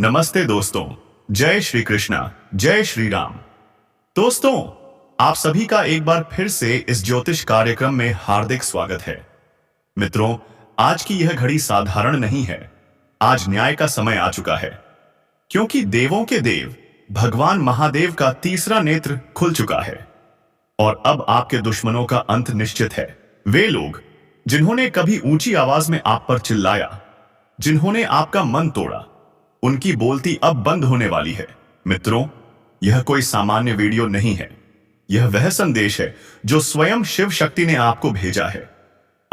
नमस्ते दोस्तों। जय श्री कृष्णा, जय श्री राम। दोस्तों, आप सभी का एक बार फिर से इस ज्योतिष कार्यक्रम में हार्दिक स्वागत है। मित्रों, आज की यह घड़ी साधारण नहीं है। आज न्याय का समय आ चुका है, क्योंकि देवों के देव भगवान महादेव का तीसरा नेत्र खुल चुका है और अब आपके दुश्मनों का अंत निश्चित है। वे लोग जिन्होंने कभी ऊंची आवाज में आप पर चिल्लाया, जिन्होंने आपका मन तोड़ा, उनकी बोलती अब बंद होने वाली है। मित्रों, यह कोई सामान्य वीडियो नहीं है। यह वह संदेश है जो स्वयं शिव शक्ति ने आपको भेजा है।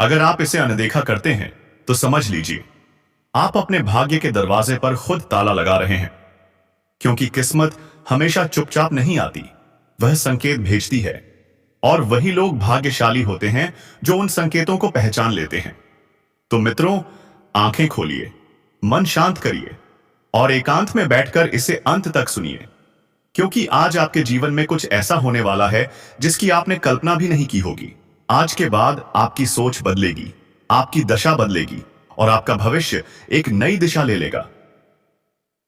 अगर आप इसे अनदेखा करते हैं तो समझ लीजिए आप अपने भाग्य के दरवाजे पर खुद ताला लगा रहे हैं, क्योंकि किस्मत हमेशा चुपचाप नहीं आती, वह संकेत भेजती है। और वही लोग भाग्यशाली होते हैं जो उन संकेतों को पहचान लेते हैं। तो मित्रों, आंखें खोलिए, मन शांत करिए और एकांत में बैठकर इसे अंत तक सुनिए, क्योंकि आज आपके जीवन में कुछ ऐसा होने वाला है जिसकी आपने कल्पना भी नहीं की होगी। आज के बाद आपकी सोच बदलेगी, आपकी दशा बदलेगी और आपका भविष्य एक नई दिशा ले लेगा।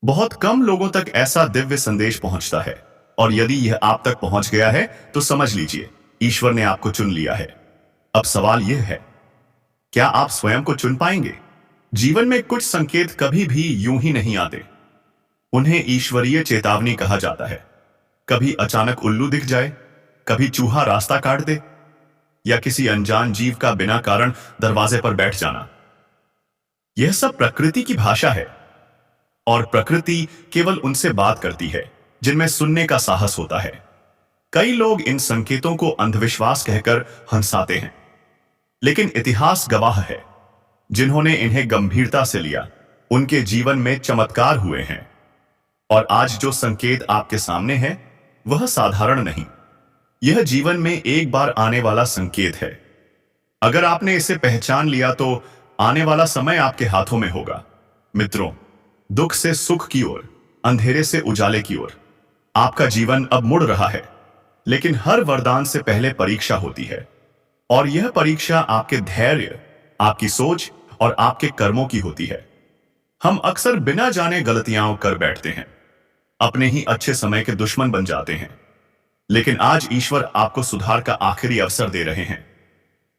बहुत कम लोगों तक ऐसा दिव्य संदेश पहुंचता है, और यदि यह आप तक पहुंच गया है तो समझ लीजिए ईश्वर ने आपको चुन लिया है। अब सवाल यह है, क्या आप स्वयं को चुन पाएंगे? जीवन में कुछ संकेत कभी भी यूं ही नहीं आते, उन्हें ईश्वरीय चेतावनी कहा जाता है। कभी अचानक उल्लू दिख जाए, कभी चूहा रास्ता काट दे, या किसी अनजान जीव का बिना कारण दरवाजे पर बैठ जाना। यह सब प्रकृति की भाषा है, और प्रकृति केवल उनसे बात करती है जिनमें सुनने का साहस होता है। कई लोग इन संकेतों को अंधविश्वास कहकर हंसाते हैं, लेकिन इतिहास गवाह है, जिन्होंने इन्हें गंभीरता से लिया उनके जीवन में चमत्कार हुए हैं। और आज जो संकेत आपके सामने है वह साधारण नहीं, यह जीवन में एक बार आने वाला संकेत है। अगर आपने इसे पहचान लिया तो आने वाला समय आपके हाथों में होगा। मित्रों, दुख से सुख की ओर, अंधेरे से उजाले की ओर आपका जीवन अब मुड़ रहा है। लेकिन हर वरदान से पहले परीक्षा होती है, और यह परीक्षा आपके धैर्य, आपकी सोच और आपके कर्मों की होती है। हम अक्सर बिना जाने गलतियां कर बैठते हैं, अपने ही अच्छे समय के दुश्मन बन जाते हैं। लेकिन आज ईश्वर आपको सुधार का आखिरी अवसर दे रहे हैं।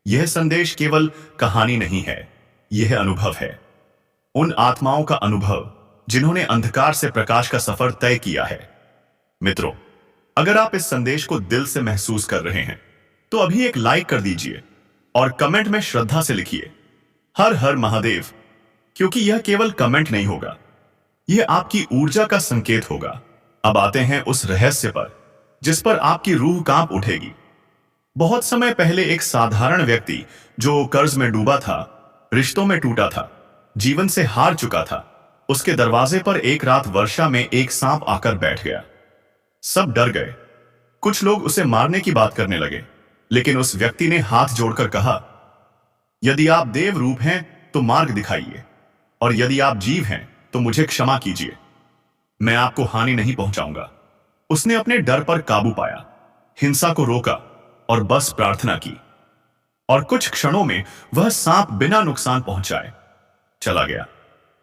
यह संदेश केवल कहानी नहीं है, यह अनुभव है। उन आत्माओं का अनुभव जिन्होंने अंधकार से प्रकाश का सफर तय किया है। मित्रों, अगर आप इस संदेश को दिल से महसूस कर रहे हैं तो अभी एक लाइक कर दीजिए और कमेंट में श्रद्धा से लिखिए, हर हर महादेव। क्योंकि यह केवल कमेंट नहीं होगा, यह आपकी ऊर्जा का संकेत होगा। अब आते हैं उस रहस्य पर जिस पर आपकी रूह कांप उठेगी। बहुत समय पहले एक साधारण व्यक्ति जो कर्ज में डूबा था, रिश्तों में टूटा था, जीवन से हार चुका था, उसके दरवाजे पर एक रात वर्षा में एक सांप आकर बैठ गया। सब डर गए। कुछ लोग उसे मारने की बात करने लगे, लेकिन उस व्यक्ति ने हाथ जोड़कर कहा, यदि आप देव रूप हैं तो मार्ग दिखाइए, और यदि आप जीव हैं तो मुझे क्षमा कीजिए। मैं आपको हानि नहीं पहुंचाऊंगा। उसने अपने डर पर काबू पाया, हिंसा को रोका और बस प्रार्थना की। और कुछ क्षणों में वह सांप बिना नुकसान पहुंचाए चला गया।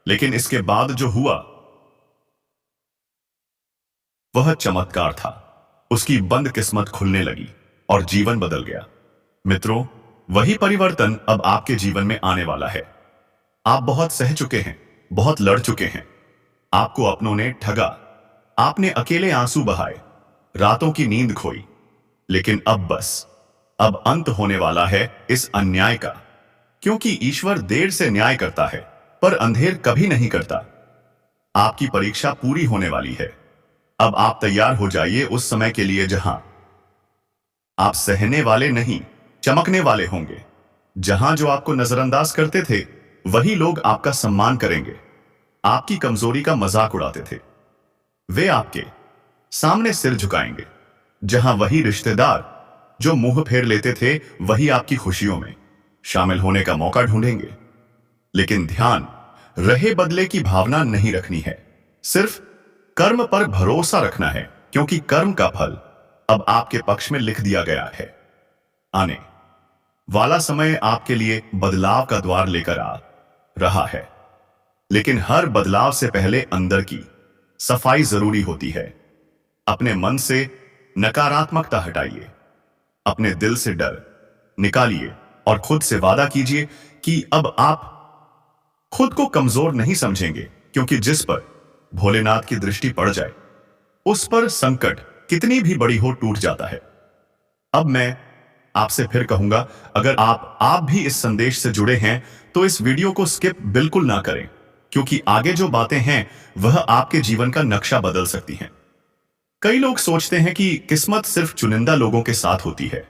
लेकिन इसके बाद जो हुआ वह चमत्कार था। उसकी बंद किस्मत खुलने लगी और जीवन बदल गया। मित्रों, वही परिवर्तन अब आपके जीवन में आने वाला है। आप बहुत सह चुके हैं, बहुत लड़ चुके हैं, आपको अपनों ने ठगा, आपने अकेले आंसू बहाए, रातों की नींद खोई। लेकिन अब अंत होने वाला है इस अन्याय का, क्योंकि ईश्वर देर से न्याय करता है पर अंधेर कभी नहीं करता। आपकी परीक्षा पूरी होने वाली है। अब आप तैयार हो जाइए उस समय के लिए जहां आप सहने वाले नहीं, चमकने वाले होंगे। जहां जो आपको नजरअंदाज करते थे वही लोग आपका सम्मान करेंगे। आपकी कमजोरी का मजाक उड़ाते थे, वे आपके सामने सिर झुकाएंगे। जहां वही रिश्तेदार जो मुंह फेर लेते थे वही आपकी खुशियों में शामिल होने का मौका ढूंढेंगे। लेकिन ध्यान रहे, बदले की भावना नहीं रखनी है, सिर्फ कर्म पर भरोसा रखना है, क्योंकि कर्म का फल अब आपके पक्ष में लिख दिया गया है। आने वाला समय आपके लिए बदलाव का द्वार लेकर आ रहा है। लेकिन हर बदलाव से पहले अंदर की सफाई जरूरी होती है। अपने मन से नकारात्मकता हटाइए, अपने दिल से डर निकालिए और खुद से वादा कीजिए कि अब आप खुद को कमजोर नहीं समझेंगे, क्योंकि जिस पर भोलेनाथ की दृष्टि पड़ जाए उस पर संकट कितनी भी बड़ी हो टूट जाता है। अब मैं आपसे फिर कहूंगा, अगर आप भी इस संदेश से जुड़े हैं तो इस वीडियो को स्किप बिल्कुल ना करें, क्योंकि आगे जो बातें हैं वह आपके जीवन का नक्शा बदल सकती हैं। कई लोग सोचते हैं कि किस्मत सिर्फ चुनिंदा लोगों के साथ होती है,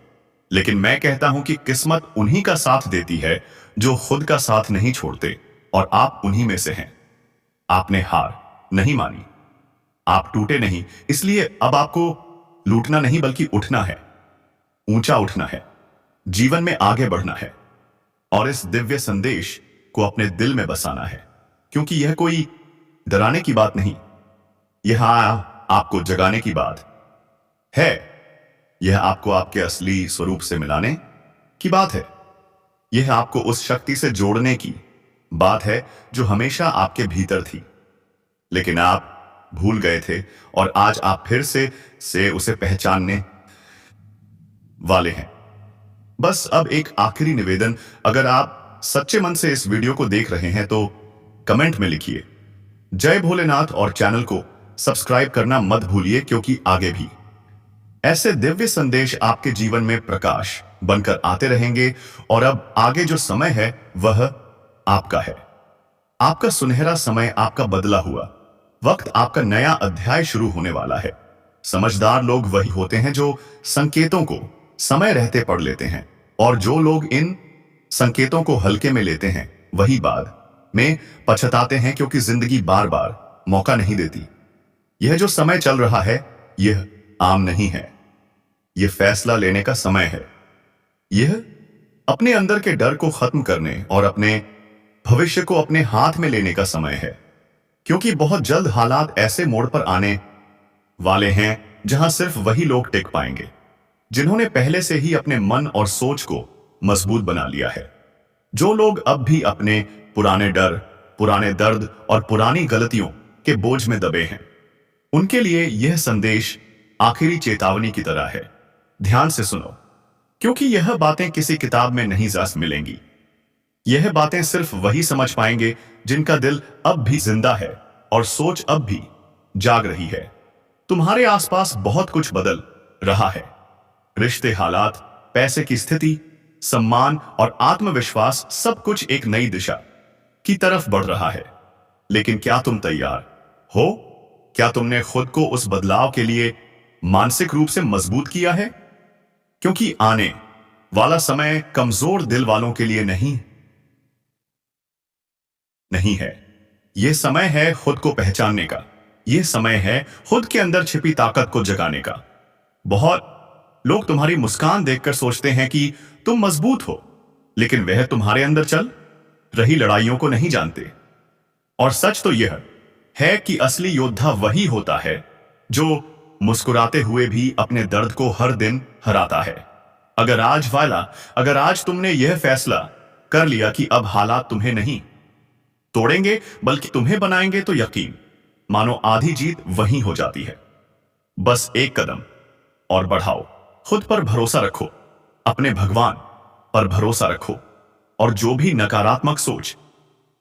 लेकिन मैं कहता हूं कि किस्मत उन्हीं का साथ देती है जो खुद का साथ नहीं छोड़ते, और आप उन्हीं में से हैं। आपने हार नहीं मानी, आप टूटे नहीं, इसलिए अब आपको लूटना नहीं बल्कि उठना है, ऊंचा उठना है, जीवन में आगे बढ़ना है और इस दिव्य संदेश को अपने दिल में बसाना है, क्योंकि यह कोई डराने की बात नहीं, यह आपको जगाने की बात है। यह आपको आपके असली स्वरूप से मिलाने की बात है। यह आपको उस शक्ति से जोड़ने की बात है जो हमेशा आपके भीतर थी, लेकिन आप भूल गए थे, और आज आप फिर से उसे पहचानने वाले हैं। बस अब एक आखिरी निवेदन, अगर आप सच्चे मन से इस वीडियो को देख रहे हैं तो कमेंट में लिखिए जय भोलेनाथ और चैनल को सब्सक्राइब करना मत भूलिए, क्योंकि आगे भी ऐसे दिव्य संदेश आपके जीवन में प्रकाश बनकर आते रहेंगे। और अब आगे जो समय है वह आपका है, आपका सुनहरा समय, आपका बदला हुआ वक्त, आपका नया अध्याय शुरू होने वाला है। समझदार लोग वही होते हैं जो संकेतों को समय रहते पढ़ लेते हैं, और जो लोग इन संकेतों को हल्के में लेते हैं वही बाद में पछताते हैं, क्योंकि जिंदगी बार बार मौका नहीं देती। यह जो समय चल रहा है यह आम नहीं है, यह फैसला लेने का समय है। यह अपने अंदर के डर को खत्म करने और अपने भविष्य को अपने हाथ में लेने का समय है, क्योंकि बहुत जल्द हालात ऐसे मोड़ पर आने वाले हैं जहां सिर्फ वही लोग टिक पाएंगे जिन्होंने पहले से ही अपने मन और सोच को मजबूत बना लिया है। जो लोग अब भी अपने पुराने डर, पुराने दर्द और पुरानी गलतियों के बोझ में दबे हैं, उनके लिए यह संदेश आखिरी चेतावनी की तरह है। ध्यान से सुनो, क्योंकि यह बातें किसी किताब में नहीं जा मिलेंगी। यह बातें सिर्फ वही समझ पाएंगे जिनका दिल अब भी जिंदा है और सोच अब भी जाग रही है। तुम्हारे आसपास बहुत कुछ बदल रहा है, रिश्ते, हालात, पैसे की स्थिति, सम्मान और आत्मविश्वास, सब कुछ एक नई दिशा की तरफ बढ़ रहा है। लेकिन क्या तुम तैयार हो? क्या तुमने खुद को उस बदलाव के लिए मानसिक रूप से मजबूत किया है? क्योंकि आने वाला समय कमजोर दिल वालों के लिए नहीं है। यह समय है खुद को पहचानने का, यह समय है खुद के अंदर छिपी ताकत को जगाने का। बहुत लोग तुम्हारी मुस्कान देखकर सोचते हैं कि तुम मजबूत हो, लेकिन वह तुम्हारे अंदर चल रही लड़ाइयों को नहीं जानते। और सच तो यह है कि असली योद्धा वही होता है जो मुस्कुराते हुए भी अपने दर्द को हर दिन हराता है। अगर आज तुमने यह फैसला कर लिया कि अब हालात तुम्हें नहीं तोड़ेंगे बल्कि तुम्हें बनाएंगे, तो यकीन मानो आधी जीत वहीं हो जाती है। बस एक कदम और बढ़ाओ, खुद पर भरोसा रखो, अपने भगवान पर भरोसा रखो, और जो भी नकारात्मक सोच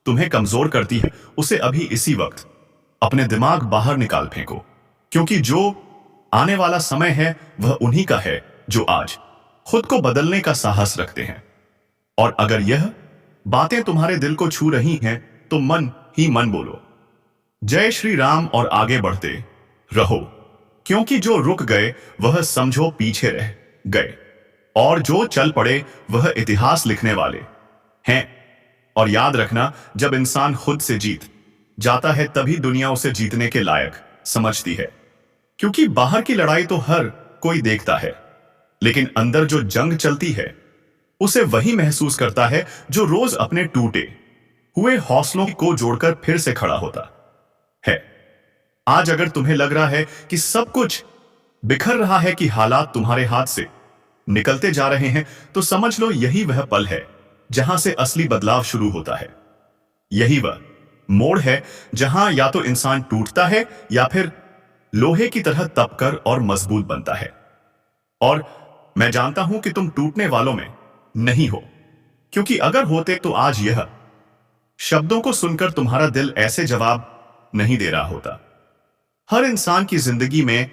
तुम्हें कमजोर करती है उसे अभी इसी वक्त अपने दिमाग बाहर निकाल फेंको, क्योंकि जो आने वाला समय है वह उन्हीं का है जो आज खुद को बदलने का साहस रखते हैं। और अगर यह बातें तुम्हारे दिल को छू रही हैं तो मन ही मन बोलो जय श्री राम और आगे बढ़ते रहो, क्योंकि जो रुक गए वह समझो पीछे रह गए, और जो चल पड़े वह इतिहास लिखने वाले हैं। और याद रखना, जब इंसान खुद से जीत जाता है तभी दुनिया उसे जीतने के लायक समझती है, क्योंकि बाहर की लड़ाई तो हर कोई देखता है, लेकिन अंदर जो जंग चलती है उसे वही महसूस करता है जो रोज अपने टूटे हुए हौसलों को जोड़कर फिर से खड़ा होता है। आज अगर तुम्हें लग रहा है कि सब कुछ बिखर रहा है, कि हालात तुम्हारे हाथ से निकलते जा रहे हैं, तो समझ लो यही वह पल है जहां से असली बदलाव शुरू होता है। यही वह मोड़ है जहां या तो इंसान टूटता है या फिर लोहे की तरह तपकर और मजबूत बनता है। और मैं जानता हूं कि तुम टूटने वालों में नहीं हो, क्योंकि अगर होते तो आज यह शब्दों को सुनकर तुम्हारा दिल ऐसे जवाब नहीं दे रहा होता। हर इंसान की जिंदगी में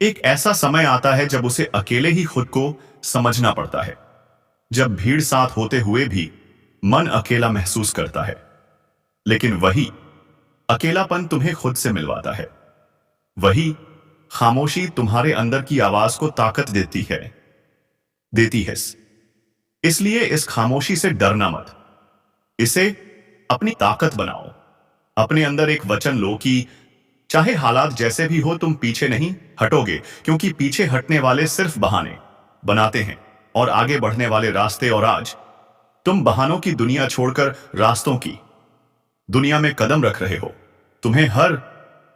एक ऐसा समय आता है जब उसे अकेले ही खुद को समझना पड़ता है, जब भीड़ साथ होते हुए भी मन अकेला महसूस करता है। लेकिन वही अकेलापन तुम्हें खुद से मिलवाता है। वही खामोशी तुम्हारे अंदर की आवाज को ताकत देती है। इसलिए इस खामोशी से डरना मत, इसे अपनी ताकत बनाओ। अपने अंदर एक वचन लो कि चाहे हालात जैसे भी हो तुम पीछे नहीं हटोगे, क्योंकि पीछे हटने वाले सिर्फ बहाने बनाते हैं और आगे बढ़ने वाले रास्ते। और आज तुम बहानों की दुनिया छोड़कर रास्तों की दुनिया में कदम रख रहे हो। तुम्हें हर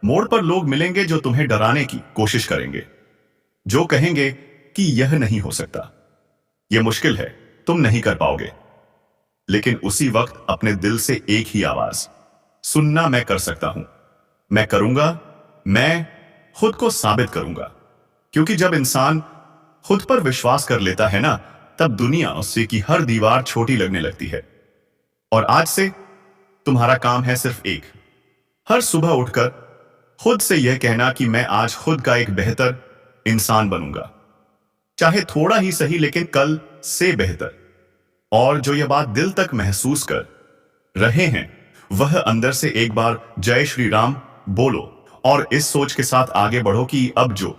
मोड़ पर लोग मिलेंगे जो तुम्हें डराने की कोशिश करेंगे, जो कहेंगे कि यह नहीं हो सकता, यह मुश्किल है, तुम नहीं कर पाओगे। लेकिन उसी वक्त अपने दिल से एक ही आवाज सुनना, मैं कर सकता हूं, मैं करूंगा, मैं खुद को साबित करूंगा। क्योंकि जब इंसान खुद पर विश्वास कर लेता है ना, तब दुनिया उससे की हर दीवार छोटी लगने लगती है। और आज से तुम्हारा काम है सिर्फ एक, हर सुबह उठकर खुद से यह कहना कि मैं आज खुद का एक बेहतर इंसान बनूंगा, चाहे थोड़ा ही सही, लेकिन कल से बेहतर। और जो यह बात दिल तक महसूस कर रहे हैं, वह अंदर से एक बार जय श्री राम बोलो और इस सोच के साथ आगे बढ़ो कि अब जो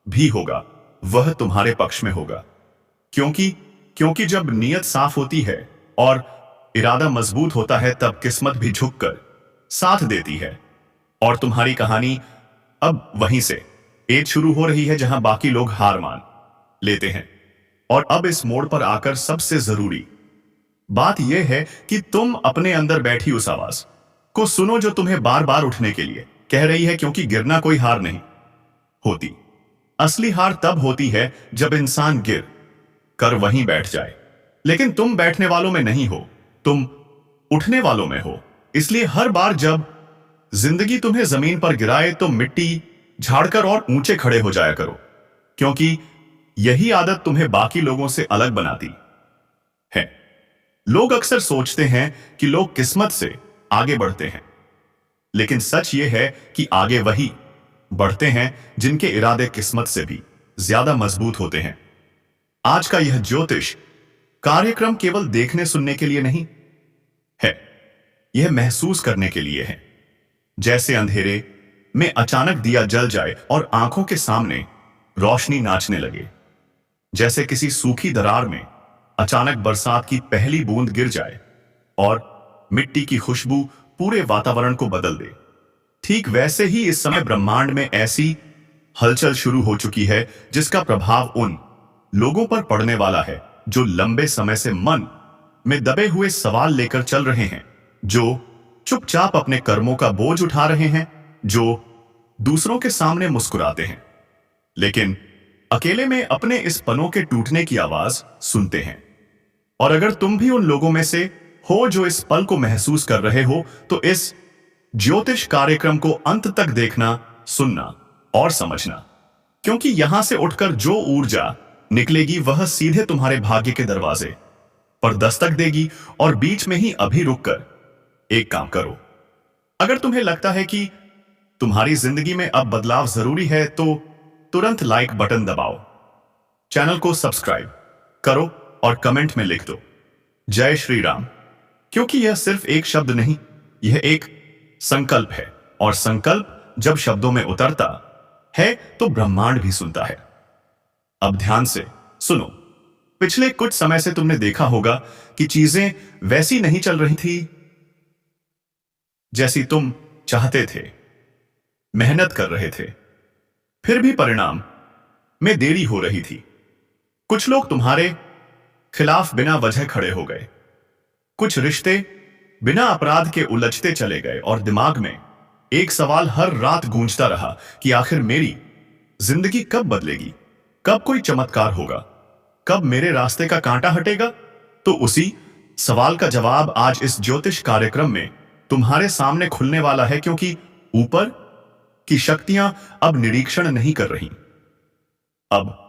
भी होगा वह तुम्हारे पक्ष में होगा। क्योंकि जब नीयत साफ होती है और इरादा मजबूत होता है, तब किस्मत भी झुककर साथ देती है। और तुम्हारी कहानी अब वहीं से एज शुरू हो रही है जहां बाकी लोग हार मान लेते हैं। और अब इस मोड़ पर आकर सबसे जरूरी बात यह है कि तुम अपने अंदर बैठी उस आवाज को सुनो जो तुम्हें बार बार उठने के लिए कह रही है, क्योंकि गिरना कोई हार नहीं होती। असली हार तब होती है जब इंसान गिर कर वहीं बैठ जाए। लेकिन तुम बैठने वालों में नहीं हो, तुम उठने वालों में हो। इसलिए हर बार जब जिंदगी तुम्हें जमीन पर गिराए तो मिट्टी झाड़कर और ऊंचे खड़े हो जाया करो, क्योंकि यही आदत तुम्हें बाकी लोगों से अलग बनाती है। लोग अक्सर सोचते हैं कि लोग किस्मत से आगे बढ़ते हैं, लेकिन सच यह है कि आगे वही बढ़ते हैं जिनके इरादे किस्मत से भी ज्यादा मजबूत होते हैं। आज का यह ज्योतिष कार्यक्रम केवल देखने सुनने के लिए नहीं है, यह महसूस करने के लिए है। जैसे अंधेरे में अचानक दिया जल जाए और आंखों के सामने रोशनी नाचने लगे, जैसे किसी सूखी दरार में अचानक बरसात की पहली बूंद गिर जाए और मिट्टी की खुशबू पूरे वातावरण को बदल दे, ठीक वैसे ही इस समय ब्रह्मांड में ऐसी हलचल शुरू हो चुकी है जिसका प्रभाव उन लोगों पर पड़ने वाला है जो लंबे समय से मन में दबे हुए सवाल लेकर चल रहे हैं, जो चुपचाप अपने कर्मों का बोझ उठा रहे हैं, जो दूसरों के सामने मुस्कुराते हैं लेकिन अकेले में अपने इस पनों के टूटने की आवाज सुनते हैं। और अगर तुम भी उन लोगों में से हो जो इस पल को महसूस कर रहे हो, तो इस ज्योतिष कार्यक्रम को अंत तक देखना, सुनना और समझना, क्योंकि यहां से उठकर जो ऊर्जा निकलेगी वह सीधे तुम्हारे भाग्य के दरवाजे पर दस्तक देगी। और बीच में ही अभी रुककर एक काम करो, अगर तुम्हें लगता है कि तुम्हारी जिंदगी में अब बदलाव जरूरी है तो तुरंत लाइक बटन दबाओ, चैनल को सब्सक्राइब करो और कमेंट में लिख दो जय श्री राम, क्योंकि यह सिर्फ एक शब्द नहीं, यह एक संकल्प है। और संकल्प जब शब्दों में उतरता है तो ब्रह्मांड भी सुनता है। अब ध्यान से सुनो, पिछले कुछ समय से तुमने देखा होगा कि चीजें वैसी नहीं चल रही थी जैसी तुम चाहते थे, मेहनत कर रहे थे, फिर भी परिणाम में देरी हो रही थी। कुछ लोग तुम्हारे खिलाफ बिना वजह खड़े हो गए, कुछ रिश्ते बिना अपराध के उलझते चले गए, और दिमाग में एक सवाल हर रात गूंजता रहा कि आखिर मेरी जिंदगी कब बदलेगी, कब कोई चमत्कार होगा, कब मेरे रास्ते का कांटा हटेगा। तो उसी सवाल का जवाब आज इस ज्योतिष कार्यक्रम में तुम्हारे सामने खुलने वाला है, क्योंकि ऊपर की शक्तियां अब निरीक्षण नहीं कर रही, अब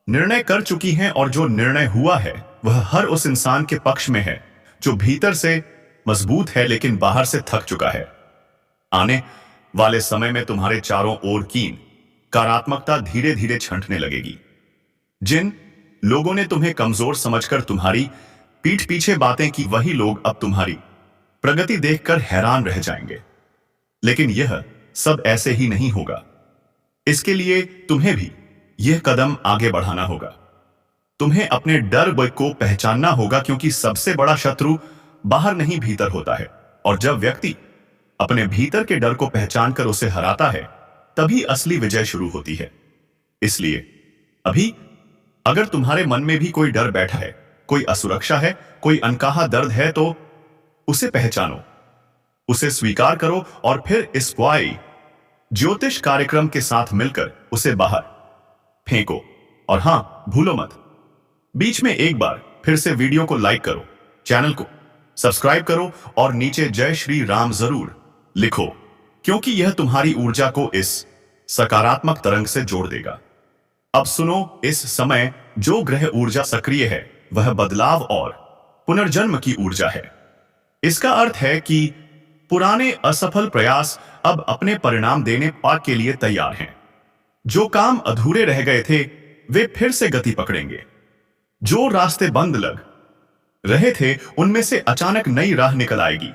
निर्णय कर चुकी हैं। और जो निर्णय हुआ है वह हर उस इंसान के पक्ष में है जो भीतर से मजबूत है लेकिन बाहर से थक चुका है। आने वाले समय में तुम्हारे चारों ओर कीन कारात्मकता धीरे धीरे छंटने लगेगी। जिन लोगों ने तुम्हें कमजोर समझकर तुम्हारी पीठ पीछे बातें की, वही लोग अब तुम्हारी प्रगति देखकर हैरान रह जाएंगे। लेकिन यह सब ऐसे ही नहीं होगा। इसके लिए तुम्हें भी यह कदम आगे बढ़ाना होगा। तुम्हें अपने डर को पहचानना होगा, क्योंकि सबसे बड़ा शत्रु बाहर नहीं भीतर होता है। और जब व्यक्ति अपने भीतर के डर को पहचानकर उसे हराता है, तभी असली विजय शुरू होती है। इसलिए अभी अगर तुम्हारे मन में भी कोई डर बैठा है, कोई असुरक्षा है, कोई अनकहा दर्द है, तो उसे पहचानो, उसे स्वीकार करो और फिर इस वाई ज्योतिष कार्यक्रम के साथ मिलकर उसे बाहर फेंको। और हां, भूलो मत, बीच में एक बार फिर से वीडियो को लाइक करो, चैनल को सब्सक्राइब करो और नीचे जय श्री राम जरूर लिखो, क्योंकि यह तुम्हारी ऊर्जा को इस सकारात्मक तरंग से जोड़ देगा। अब सुनो, इस समय जो ग्रह ऊर्जा सक्रिय है वह बदलाव और पुनर्जन्म की ऊर्जा है। इसका अर्थ है कि पुराने असफल प्रयास अब अपने परिणाम देने के लिए तैयार हैं। जो काम अधूरे रह गए थे वे फिर से गति पकड़ेंगे। जो रास्ते बंद लग रहे थे उनमें से अचानक नई राह निकल आएगी।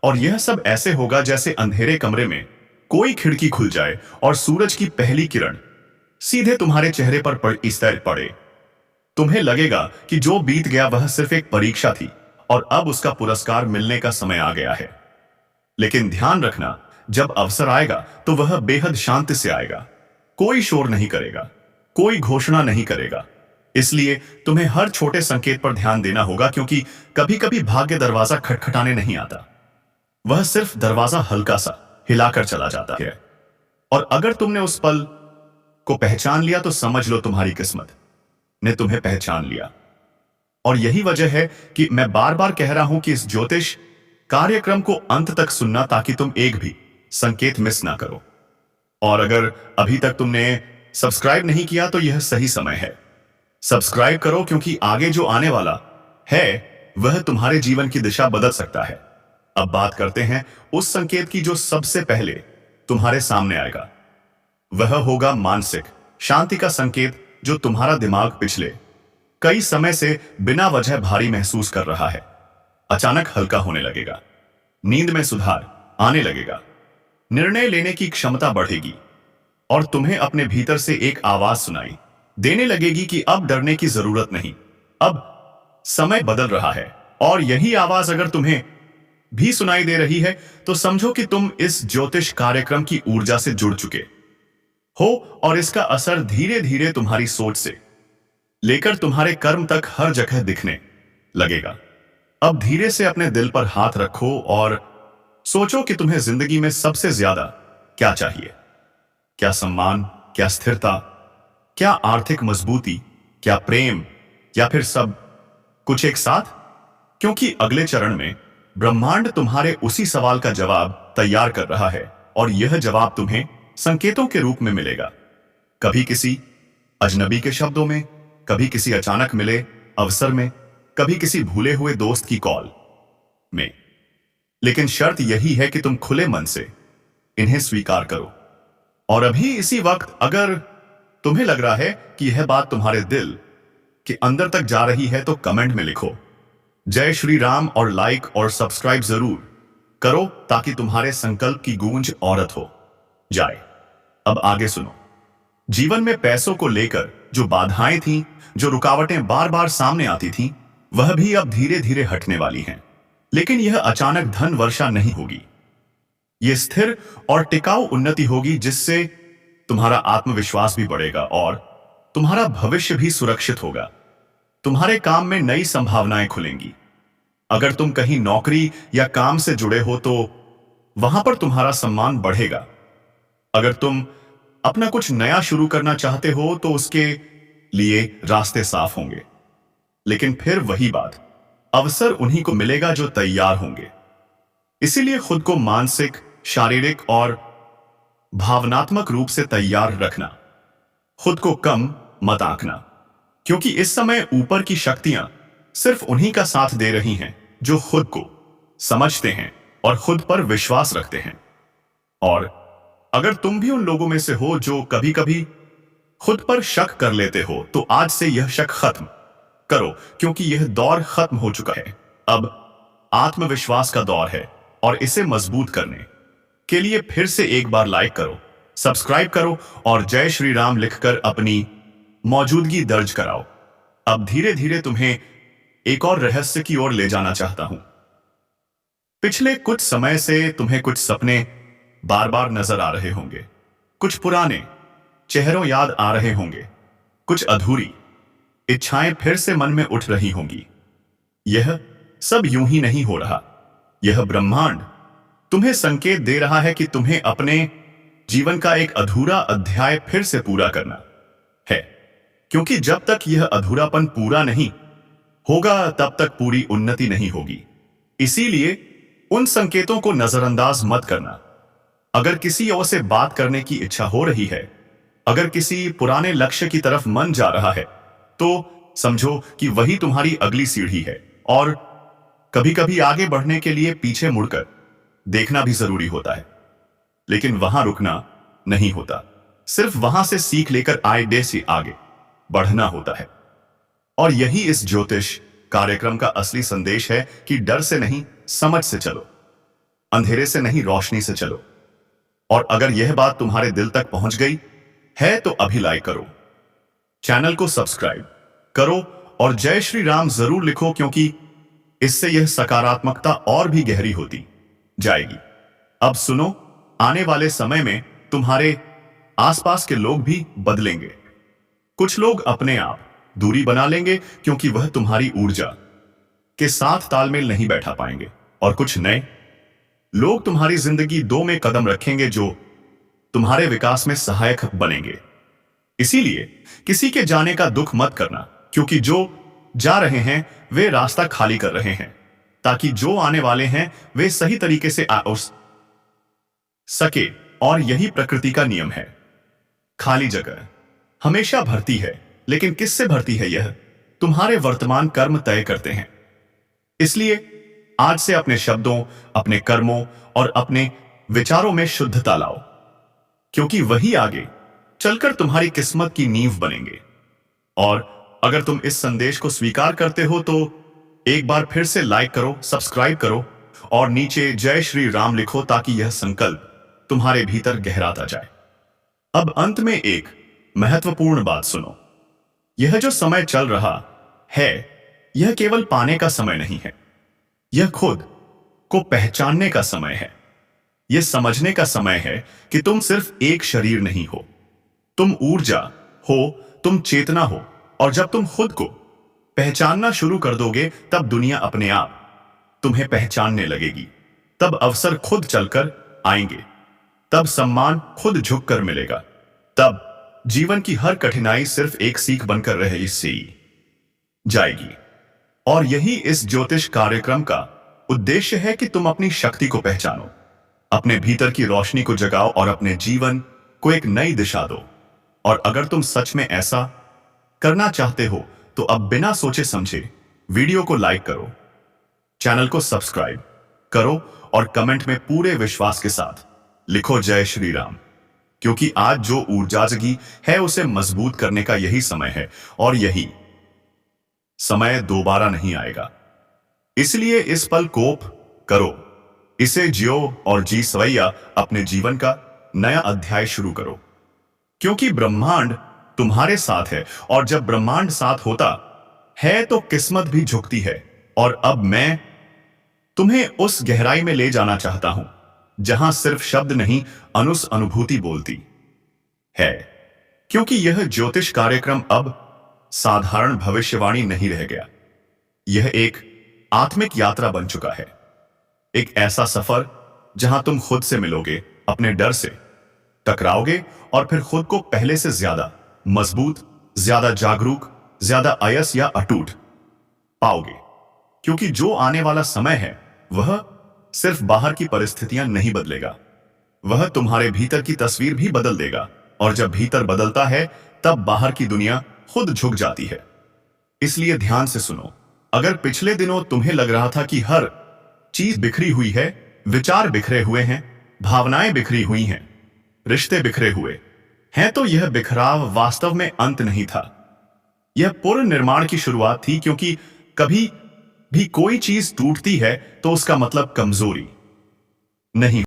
और यह सब ऐसे होगा जैसे अंधेरे कमरे में कोई खिड़की खुल जाए और सूरज की पहली किरण सीधे तुम्हारे चेहरे पर पड़े। तुम्हें लगेगा कि जो बीत गया वह सिर्फ एक परीक्षा थी और अब उसका पुरस्कार मिलने का समय आ गया है। लेकिन ध्यान रखना, जब अवसर आएगा तो वह बेहद शांति से आएगा। कोई शोर नहीं करेगा, कोई घोषणा नहीं करेगा। इसलिए तुम्हें हर छोटे संकेत पर ध्यान देना होगा, क्योंकि कभी कभी भाग्य दरवाजा खटखटाने नहीं आता, वह सिर्फ दरवाजा हल्का सा हिलाकर चला जाता है। और अगर तुमने उस पल को पहचान लिया तो समझ लो तुम्हारी किस्मत ने तुम्हें पहचान लिया। और यही वजह है कि मैं बार बार कह रहा हूं कि इस ज्योतिष कार्यक्रम को अंत तक सुनना, ताकि तुम एक भी संकेत मिस ना करो। और अगर अभी तक तुमने सब्सक्राइब नहीं किया तो यह सही समय है, सब्सक्राइब करो, क्योंकि आगे जो आने वाला है वह तुम्हारे जीवन की दिशा बदल सकता है। अब बात करते हैं उस संकेत की जो सबसे पहले तुम्हारे सामने आएगा। वह होगा मानसिक शांति का संकेत, जो तुम्हारा दिमाग पिछले कई समय से बिना वजह भारी महसूस कर रहा है, अचानक हल्का होने लगेगा। नींद में सुधार आने लगेगा, निर्णय लेने की क्षमता बढ़ेगी और तुम्हें अपने भीतर से एक आवाज सुनाई देने लगेगी कि अब डरने की जरूरत नहीं, अब समय बदल रहा है। और यही आवाज अगर तुम्हें भी सुनाई दे रही है तो समझो कि तुम इस ज्योतिष कार्यक्रम की ऊर्जा से जुड़ चुके हो और इसका असर धीरे धीरे तुम्हारी सोच से लेकर तुम्हारे कर्म तक हर जगह दिखने लगेगा। अब धीरे से अपने दिल पर हाथ रखो और सोचो कि तुम्हें जिंदगी में सबसे ज्यादा क्या चाहिए। क्या सम्मान, क्या स्थिरता, क्या आर्थिक मजबूती, क्या प्रेम, या फिर सब कुछ एक साथ? क्योंकि अगले चरण में ब्रह्मांड तुम्हारे उसी सवाल का जवाब तैयार कर रहा है और यह जवाब तुम्हें संकेतों के रूप में मिलेगा। कभी किसी अजनबी के शब्दों में, कभी किसी अचानक मिले अवसर में, कभी किसी भूले हुए दोस्त की कॉल में। लेकिन शर्त यही है कि तुम खुले मन से इन्हें स्वीकार करो। और अभी इसी वक्त अगर तुम्हें लग रहा है कि यह बात तुम्हारे दिल के अंदर तक जा रही है तो कमेंट में लिखो जय श्री राम और लाइक और सब्सक्राइब जरूर करो, ताकि तुम्हारे संकल्प की गूंज औरत हो जाए। अब आगे सुनो। जीवन में पैसों को लेकर जो बाधाएं थीं, जो रुकावटें बार बार सामने आती थीं, वह भी अब धीरे धीरे हटने वाली हैं। लेकिन यह अचानक धन वर्षा नहीं होगी, यह स्थिर और टिकाऊ उन्नति होगी, जिससे तुम्हारा आत्मविश्वास भी बढ़ेगा और तुम्हारा भविष्य भी सुरक्षित होगा। तुम्हारे काम में नई संभावनाएं खुलेंगी। अगर तुम कहीं नौकरी या काम से जुड़े हो तो वहां पर तुम्हारा सम्मान बढ़ेगा। अगर तुम अपना कुछ नया शुरू करना चाहते हो तो उसके लिए रास्ते साफ होंगे। लेकिन फिर वही बात, अवसर उन्हीं को मिलेगा जो तैयार होंगे। इसीलिए खुद को मानसिक, शारीरिक और भावनात्मक रूप से तैयार रखना। खुद को कम मत आंकना, क्योंकि इस समय ऊपर की शक्तियां सिर्फ उन्हीं का साथ दे रही हैं जो खुद को समझते हैं और खुद पर विश्वास रखते हैं। और अगर तुम भी उन लोगों में से हो जो कभी कभी खुद पर शक कर लेते हो, तो आज से यह शक खत्म करो, क्योंकि यह दौर खत्म हो चुका है। अब आत्मविश्वास का दौर है और इसे मजबूत करने के लिए फिर से एक बार लाइक करो, सब्सक्राइब करो और जय श्री राम लिखकर अपनी मौजूदगी दर्ज कराओ। अब धीरे धीरे तुम्हें एक और रहस्य की ओर ले जाना चाहता हूं। पिछले कुछ समय से तुम्हें कुछ सपने बार बार नजर आ रहे होंगे, कुछ पुराने चेहरों याद आ रहे होंगे, कुछ अधूरी इच्छाएं फिर से मन में उठ रही होंगी। यह सब यूं ही नहीं हो रहा। यह ब्रह्मांड तुम्हें संकेत दे रहा है कि तुम्हें अपने जीवन का एक अधूरा अध्याय फिर से पूरा करना है, क्योंकि जब तक यह अधूरापन पूरा नहीं होगा तब तक पूरी उन्नति नहीं होगी। इसीलिए उन संकेतों को नजरअंदाज मत करना। अगर किसी और से बात करने की इच्छा हो रही है, अगर किसी पुराने लक्ष्य की तरफ मन जा रहा है, तो समझो कि वही तुम्हारी अगली सीढ़ी है। और कभी कभी आगे बढ़ने के लिए पीछे मुड़कर देखना भी जरूरी होता है, लेकिन वहां रुकना नहीं होता। सिर्फ वहां से सीख लेकर आए से आगे बढ़ना होता है। और यही इस ज्योतिष कार्यक्रम का असली संदेश है कि डर से नहीं, समझ से चलो, अंधेरे से नहीं, रोशनी से चलो। और अगर यह बात तुम्हारे दिल तक पहुंच गई है तो अभी लाइक करो, चैनल को सब्सक्राइब करो और जय श्री राम जरूर लिखो, क्योंकि इससे यह सकारात्मकता और भी गहरी होती जाएगी। अब सुनो, आने वाले समय में तुम्हारे आसपास के लोग भी बदलेंगे। कुछ लोग अपने आप दूरी बना लेंगे क्योंकि वह तुम्हारी ऊर्जा के साथ तालमेल नहीं बैठा पाएंगे, और कुछ नए लोग तुम्हारी जिंदगी दो में कदम रखेंगे जो तुम्हारे विकास में सहायक बनेंगे। इसीलिए किसी के जाने का दुख मत करना, क्योंकि जो जा रहे हैं वे रास्ता खाली कर रहे हैं, ताकि जो आने वाले हैं वे सही तरीके से आ सके। और यही प्रकृति का नियम है। खाली जगह हमेशा भरती है, लेकिन किससे भरती है यह तुम्हारे वर्तमान कर्म तय करते हैं। इसलिए आज से अपने शब्दों, अपने कर्मों और अपने विचारों में शुद्धता लाओ, क्योंकि वही आगे चलकर तुम्हारी किस्मत की नींव बनेंगे। और अगर तुम इस संदेश को स्वीकार करते हो तो एक बार फिर से लाइक करो, सब्सक्राइब करो और नीचे जय श्री राम लिखो, ताकि यह संकल्प तुम्हारे भीतर गहराता जाए। अब अंत में एक महत्वपूर्ण बात सुनो। यह जो समय चल रहा है, यह केवल पाने का समय नहीं है। यह खुद को पहचानने का समय है। यह समझने का समय है कि तुम सिर्फ एक शरीर नहीं हो, तुम ऊर्जा हो, तुम चेतना हो। और जब तुम खुद को पहचानना शुरू कर दोगे, तब दुनिया अपने आप तुम्हें पहचानने लगेगी। तब अवसर खुद चलकर आएंगे, तब सम्मान खुद झुककर मिलेगा, तब जीवन की हर कठिनाई सिर्फ एक सीख बनकर रह से जाएगी। और यही इस ज्योतिष कार्यक्रम का उद्देश्य है कि तुम अपनी शक्ति को पहचानो, अपने भीतर की रोशनी को जगाओ और अपने जीवन को एक नई दिशा दो। और अगर तुम सच में ऐसा करना चाहते हो तो अब बिना सोचे समझे वीडियो को लाइक करो, चैनल को सब्सक्राइब करो और कमेंट में पूरे विश्वास के साथ लिखो जय श्री राम, क्योंकि आज जो ऊर्जा जगी है उसे मजबूत करने का यही समय है और यही समय दोबारा नहीं आएगा। इसलिए इस पल कोप करो, इसे जियो और जी सवैया अपने जीवन का नया अध्याय शुरू करो, क्योंकि ब्रह्मांड तुम्हारे साथ है। और जब ब्रह्मांड साथ होता है तो किस्मत भी झुकती है। और अब मैं तुम्हें उस गहराई में ले जाना चाहता हूं जहां सिर्फ शब्द नहीं, अनुभूति बोलती है, क्योंकि यह ज्योतिष कार्यक्रम अब साधारण भविष्यवाणी नहीं रह गया। यह एक आत्मिक यात्रा बन चुका है, एक ऐसा सफर जहां तुम खुद से मिलोगे, अपने डर से टकराओगे और फिर खुद को पहले से ज्यादा मजबूत, ज्यादा जागरूक, ज्यादा अयस या अटूट पाओगे। क्योंकि जो आने वाला समय है वह सिर्फ बाहर की परिस्थितियां नहीं बदलेगा, वह तुम्हारे भीतर की तस्वीर भी बदल देगा। और जब भीतर बदलता है तब बाहर की दुनिया खुद झुक जाती है। इसलिए ध्यान से सुनो। अगर पिछले दिनों तुम्हें लग रहा था कि हर चीज बिखरी हुई है, विचार बिखरे हुए हैं, भावनाएं बिखरी हुई हैं, रिश्ते बिखरे हुए हैं, तो यह बिखराव वास्तव में अंत नहीं था। यह पुनर्निर्माण की शुरुआत थी, क्योंकि कभी भी कोई चीज टूटती है तो उसका मतलब कमजोरी नहीं